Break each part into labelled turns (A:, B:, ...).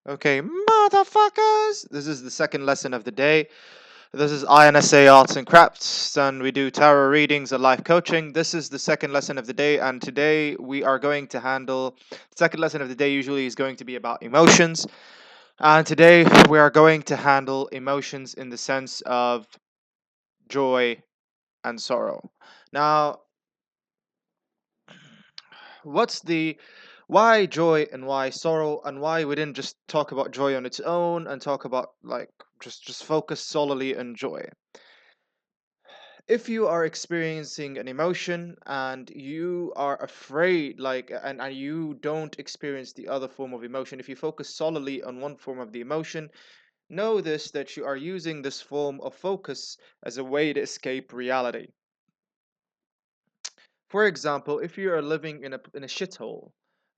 A: Okay, motherfuckers! This is the second lesson of the day. This is INSA Arts and Crafts, and we do tarot readings and life coaching. This is the second lesson of the day, and today we are going to handle. The second lesson of the day usually is going to be about emotions, and today we are going to handle emotions in the sense of joy and sorrow. Now, what's the why joy and why sorrow, and why we didn't just talk about joy on its own and talk about like just focus solely on joy? If you are experiencing an emotion and you are afraid, and you don't experience the other form of emotion, if you focus solely on one form of the emotion, know this, that you are using this form of focus as a way to escape reality. For example, if you are living in a shithole,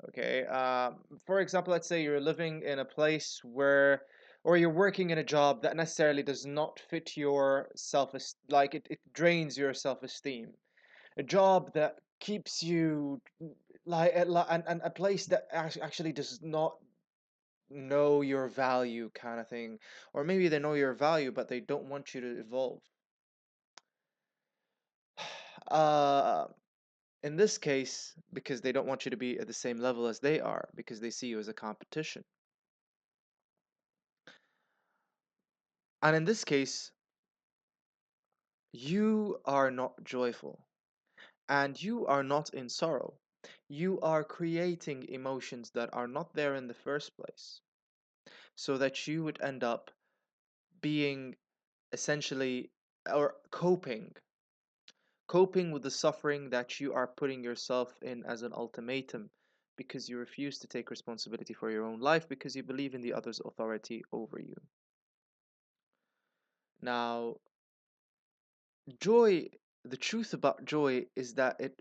A: okay, for example, let's say you're living in a place where, or you're working in a job that necessarily does not fit your it drains your self-esteem. A job that keeps you and a place that actually does not know your value, kind of thing. Or maybe they know your value, but they don't want you to evolve. Uh, In this case, because they don't want you to be at the same level as they are, because they see you as a competition. And in this case, you are not joyful and you are not in sorrow. You are creating emotions that are not there in the first place, so that you would end up being essentially, or coping with the suffering that you are putting yourself in as an ultimatum, because you refuse to take responsibility for your own life because you believe in the other's authority over you. Now, joy, the truth about joy is that it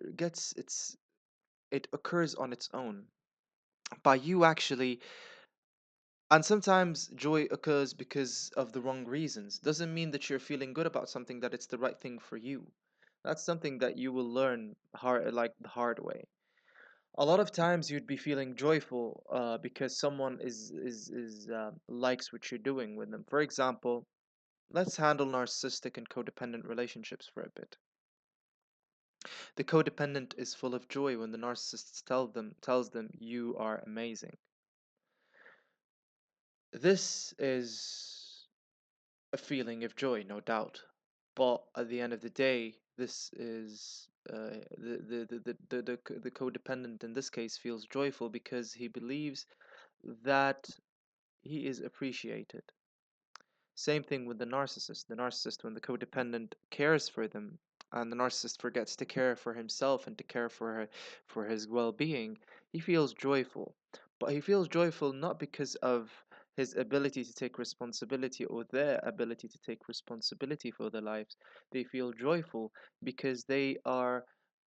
A: occurs on its own by you actually, and sometimes joy occurs because of the wrong reasons. Doesn't mean that you're feeling good about something that it's the right thing for you. That's something that you will learn the hard way. A lot of times you'd be feeling joyful because someone is likes what you're doing with them. For example, let's handle narcissistic and codependent relationships for a bit. The codependent is full of joy when the narcissist tells them you are amazing. This is a feeling of joy, no doubt. But at the end of the day, this is the codependent in this case feels joyful because he believes that he is appreciated. Same thing with the narcissist. The narcissist, when the codependent cares for them, and the narcissist forgets to care for himself and to care for his well-being, he feels joyful. But he feels joyful not because of his ability to take responsibility or their ability to take responsibility for their lives. They feel joyful because they are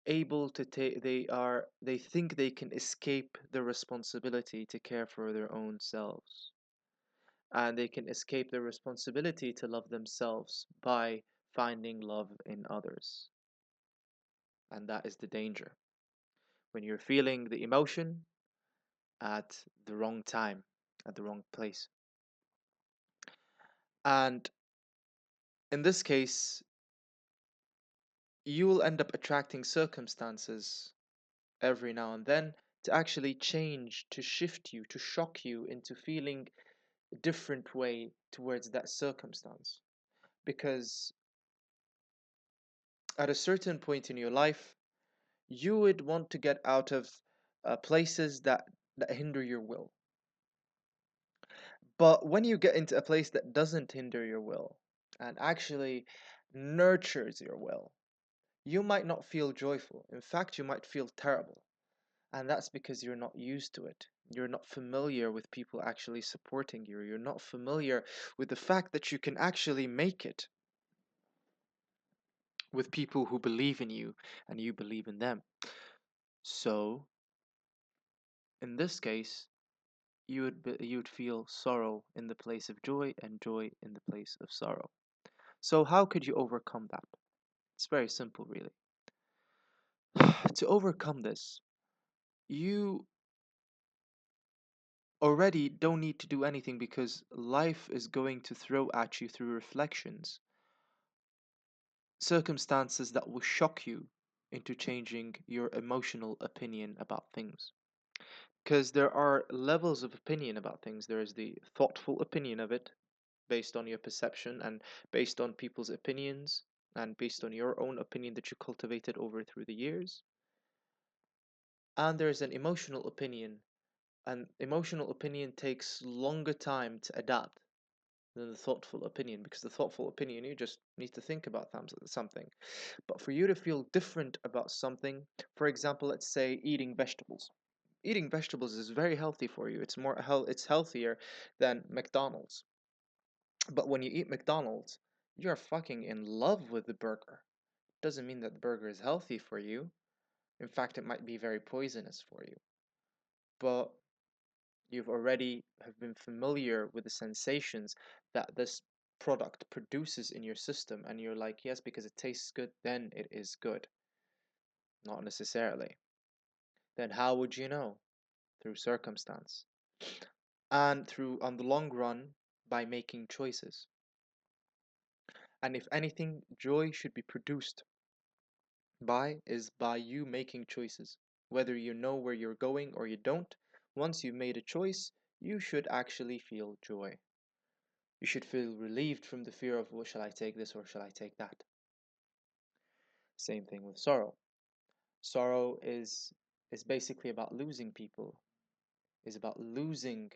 A: able to take they think they can escape the responsibility to care for their own selves, and they can escape their responsibility to love themselves by finding love in others. And that is the danger. When you're feeling the emotion at the wrong time, at the wrong place. And in this case, you will end up attracting circumstances every now and then to actually change, to shift you, to shock you into feeling a different way towards that circumstance. Because at a certain point in your life, you would want to get out of places that hinder your will. But when you get into a place that doesn't hinder your will and actually nurtures your will, you might not feel joyful. In fact, you might feel terrible. And that's because you're not used to it. You're not familiar with people actually supporting you. You're not familiar with the fact that you can actually make it with people who believe in you and you believe in them. So, in this case, you would feel sorrow in the place of joy and joy in the place of sorrow. So how could you overcome that? It's very simple, really. To overcome this, you already don't need to do anything because life is going to throw at you through reflections circumstances that will shock you into changing your emotional opinion about things. Because there are levels of opinion about things. There is the thoughtful opinion of it, based on your perception and based on people's opinions and based on your own opinion that you cultivated over through the years. And there's an emotional opinion, and emotional opinion takes longer time to adapt than the thoughtful opinion, because the thoughtful opinion, you just need to think about something. But for you to feel different about something, for example, let's say eating vegetables. Eating vegetables is very healthy for you. It's healthier than McDonald's. But when you eat McDonald's, you're fucking in love with the burger. Doesn't mean that the burger is healthy for you. In fact, it might be very poisonous for you. But you've already have been familiar with the sensations that this product produces in your system, and you're like, yes, because it tastes good, then it is good. Not necessarily. Then how would you know? Through circumstance. And through, on the long run, by making choices. And if anything, joy should be produced by you making choices. Whether you know where you're going or you don't, once you've made a choice, you should actually feel joy. You should feel relieved from the fear of, well, shall I take this or shall I take that? Same thing with sorrow. Sorrow is basically about losing people. Is about losing.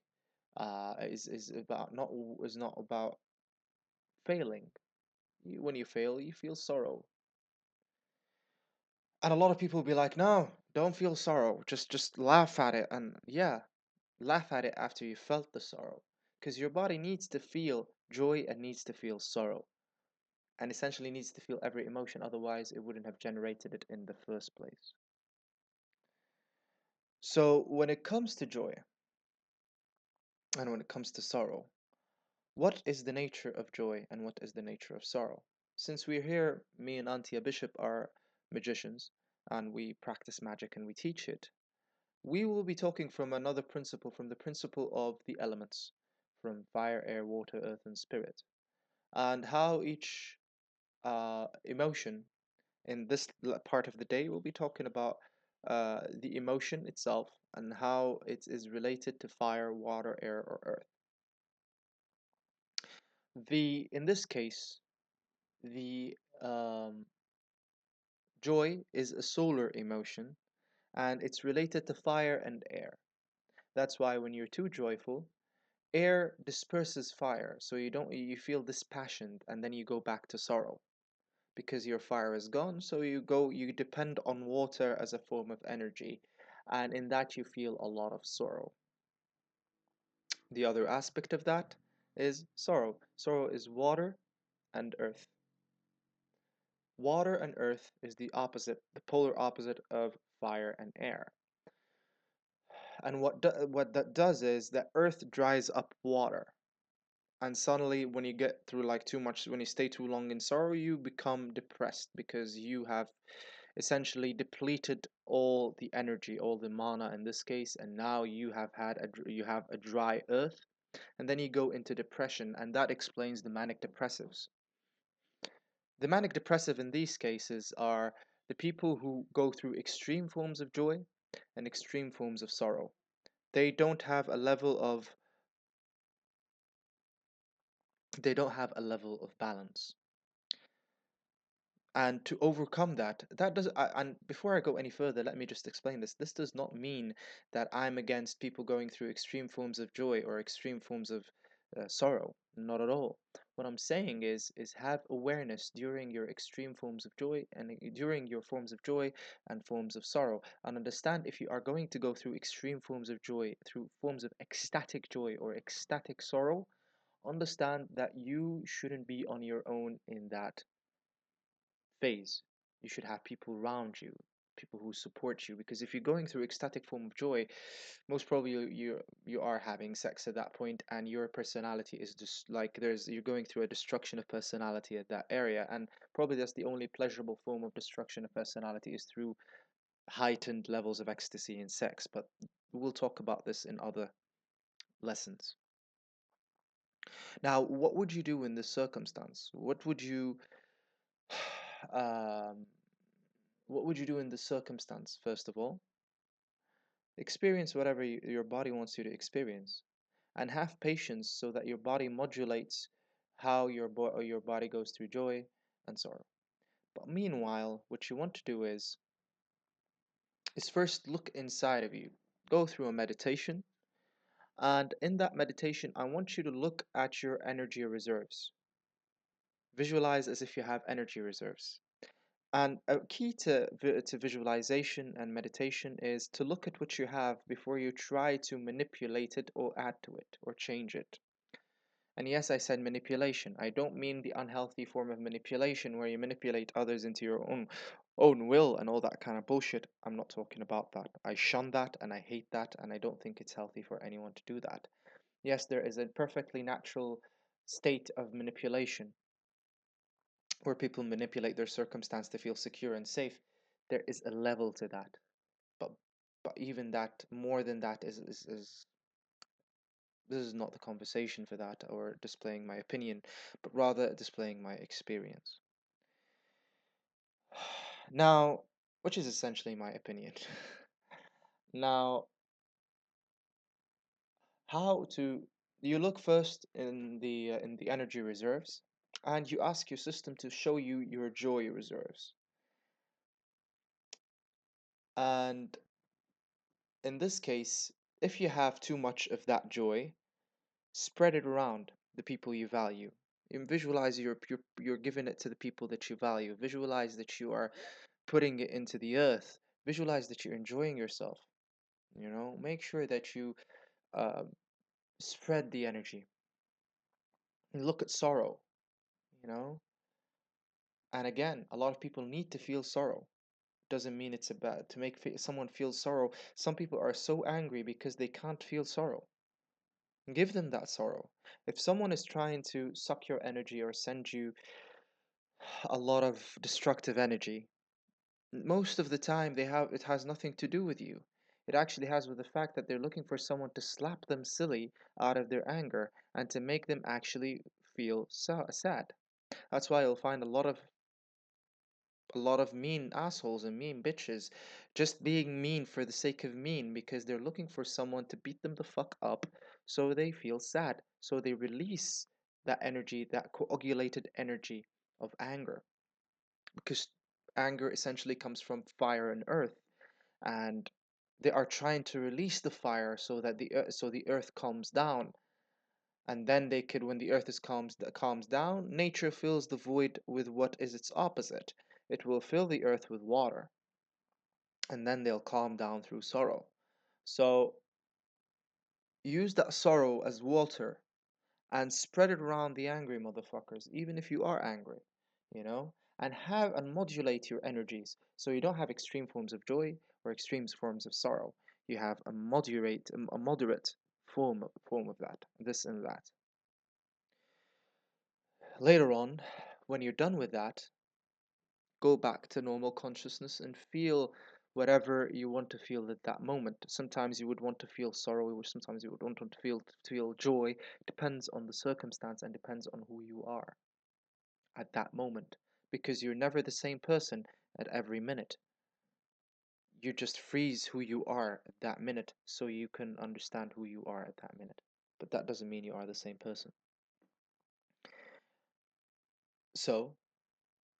A: Is about not is not about failing. When you fail, you feel sorrow. And a lot of people will be like, no, don't feel sorrow. Just laugh at it. And yeah, laugh at it after you felt the sorrow. Because your body needs to feel joy and needs to feel sorrow. And essentially needs to feel every emotion. Otherwise, it wouldn't have generated it in the first place. So when it comes to joy and when it comes to sorrow, what is the nature of joy and what is the nature of sorrow? Since we're here, me and Auntie Bishop are magicians and we practice magic and we teach it. We will be talking from another principle, from the principle of the elements, from fire, air, water, earth, and spirit, and how each emotion in this part of the day we'll be talking about the emotion itself and how it is related to fire, water, air, or earth. The in this case, the joy is a solar emotion and it's related to fire and air. That's why when you're too joyful, air disperses fire, so you feel dispassionate and then you go back to sorrow because your fire is gone, so you depend on water as a form of energy, and in that you feel a lot of sorrow. The other aspect of that is sorrow. Sorrow is water and earth. Water and earth is the opposite, the polar opposite of fire and air. And what that does is that earth dries up water, and suddenly when you get through like too much, when you stay too long in sorrow, you become depressed because you have essentially depleted all the energy, all the mana in this case, and now you have a dry earth, and then you go into depression, and that explains the manic depressives. The manic depressive in these cases are the people who go through extreme forms of joy and extreme forms of sorrow. They don't have a level of they don't have a level of balance. And to overcome that, and before I go any further, let me just explain this. This does not mean that I'm against people going through extreme forms of joy or extreme forms of sorrow. Not at all. What I'm saying is have awareness during your extreme forms of joy and during your forms of joy and forms of sorrow, and understand if you are going to go through extreme forms of joy, through forms of ecstatic joy or ecstatic sorrow, understand that you shouldn't be on your own in that phase. You should have people around you, people who support you. Because if you're going through ecstatic form of joy, most probably you are having sex at that point, and your personality is just like you're going through a destruction of personality at that area, and probably that's the only pleasurable form of destruction of personality is through heightened levels of ecstasy in sex. But we'll talk about this in other lessons. Now, what would you do in this circumstance? Um, what would you do in this circumstance? First of all, experience whatever your body wants you to experience, and have patience so that your body modulates how your body goes through joy and sorrow. But meanwhile, what you want to do is first look inside of you. Go through a meditation, and in that meditation, I want you to look at your energy reserves. Visualize as if you have energy reserves. And a key to visualization and meditation is to look at what you have before you try to manipulate it or add to it or change it. And yes, I said manipulation. I don't mean the unhealthy form of manipulation where you manipulate others into your own will and all that kind of bullshit. I'm not talking about that. I shun that and I hate that and I don't think it's healthy for anyone to do that. Yes, there is a perfectly natural state of manipulation where people manipulate their circumstance to feel secure and safe. There is a level to that. But but even that, more than that, is this is not the conversation for that or displaying my opinion, but rather displaying my experience. Now, which is essentially my opinion. Now, how to you look first in the energy reserves and you ask your system to show you your joy reserves. And in this case, if you have too much of that joy, spread it around the people you value. And visualize you're giving it to the people that you value. Visualize that you are putting it into the earth. Visualize that you're enjoying yourself. Make sure that you uh, spread the energy. And look at sorrow. You know, and again, a lot of people need to feel sorrow. Doesn't mean it's a bad to make someone feel sorrow. Some people are so angry because they can't feel sorrow. Give them that sorrow. If someone is trying to suck your energy or send you a lot of destructive energy, most of the time it has nothing to do with you. It actually has with the fact that they're looking for someone to slap them silly out of their anger and to make them actually feel sad. That's why you'll find a lot of mean assholes and mean bitches just being mean for the sake of mean because they're looking for someone to beat them the fuck up so they feel sad. So they release that energy, that coagulated energy of anger. Because anger essentially comes from fire and earth, and they are trying to release the fire so that the earth calms down, and then they could when the earth is calms down, nature fills the void with what is its opposite. It will fill the earth with water, and then they'll calm down through sorrow. So use that sorrow as water and spread it around the angry motherfuckers, even if you are angry, you know, and have and modulate your energies so you don't have extreme forms of joy or extreme forms of sorrow. You have a moderate form of that, this and that. Later on, when you're done with that, go back to normal consciousness and feel whatever you want to feel at that moment. Sometimes you would want to feel sorrow, or sometimes you would want to feel joy. Depends on the circumstance and depends on who you are at that moment, because you're never the same person at every minute. You just freeze who you are at that minute so you can understand who you are at that minute. But that doesn't mean you are the same person. So,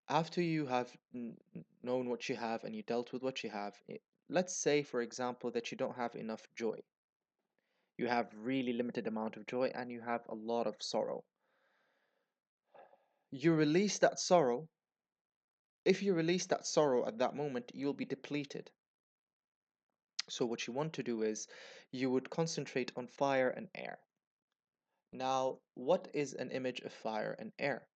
A: after you have known what you have and you dealt with what you have, let's say, for example, that you don't have enough joy. You have really limited amount of joy and you have a lot of sorrow. You release that sorrow. If you release that sorrow at that moment, you'll be depleted. So what you want to do is you would concentrate on fire and air. Now, what is an image of fire and air?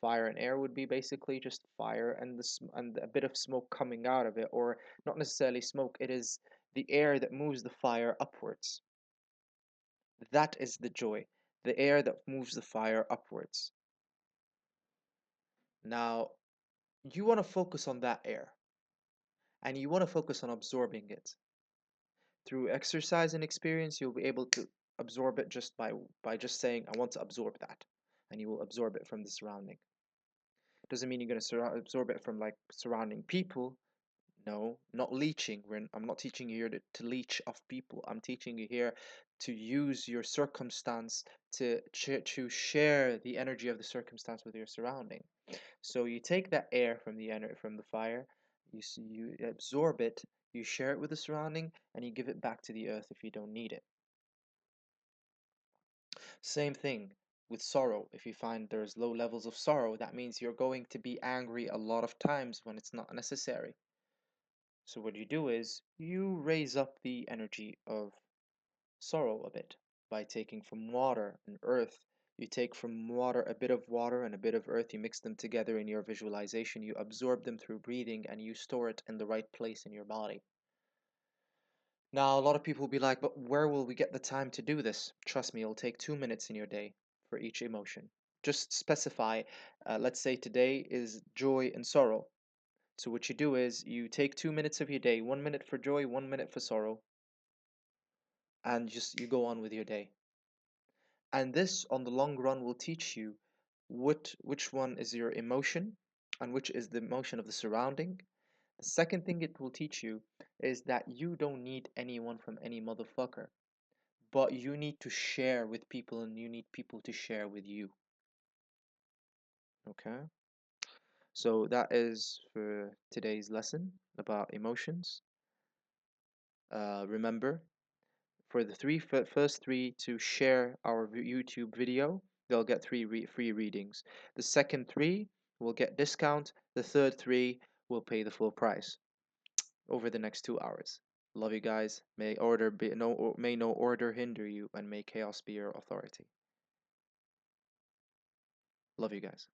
A: Fire and air would be basically just fire and and a bit of smoke coming out of it, or not necessarily smoke. It is the air that moves the fire upwards. That is the joy, the air that moves the fire upwards. Now, you want to focus on that air, and you want to focus on absorbing it. Through exercise and experience, you'll be able to absorb it just by just saying, I want to absorb that. And you will absorb it from the surrounding. Doesn't mean you're going to absorb it from like surrounding people. No, not leeching. I'm not teaching you here to leech off people. I'm teaching you here to use your circumstance to share the energy of the circumstance with your surrounding. So you take that air from from the fire, you absorb it, you share it with the surrounding, and you give it back to the earth if you don't need it. Same thing with sorrow. If you find there's low levels of sorrow, that means you're going to be angry a lot of times when it's not necessary. So what you do is you raise up the energy of sorrow a bit by taking from water and earth. You take from water a bit of water and a bit of earth, you mix them together in your visualization, you absorb them through breathing, and you store it in the right place in your body. Now, a lot of people will be like, but where will we get the time to do this? Trust me, it'll take 2 minutes in your day for each emotion. Just specify, let's say today is joy and sorrow. So, what you do is you take 2 minutes of your day, 1 minute for joy, 1 minute for sorrow, and just you go on with your day. And this, on the long run, will teach you which one is your emotion and which is the emotion of the surrounding. The second thing it will teach you is that you don't need anyone from any motherfucker, but you need to share with people and you need people to share with you. Okay? So that is for today's lesson about emotions. Remember, for the first three to share our YouTube video, they'll get free readings. The second three will get discount. The third three will pay the full price over the next 2 hours. Love you guys. May no order hinder you, and may chaos be your authority. Love you guys.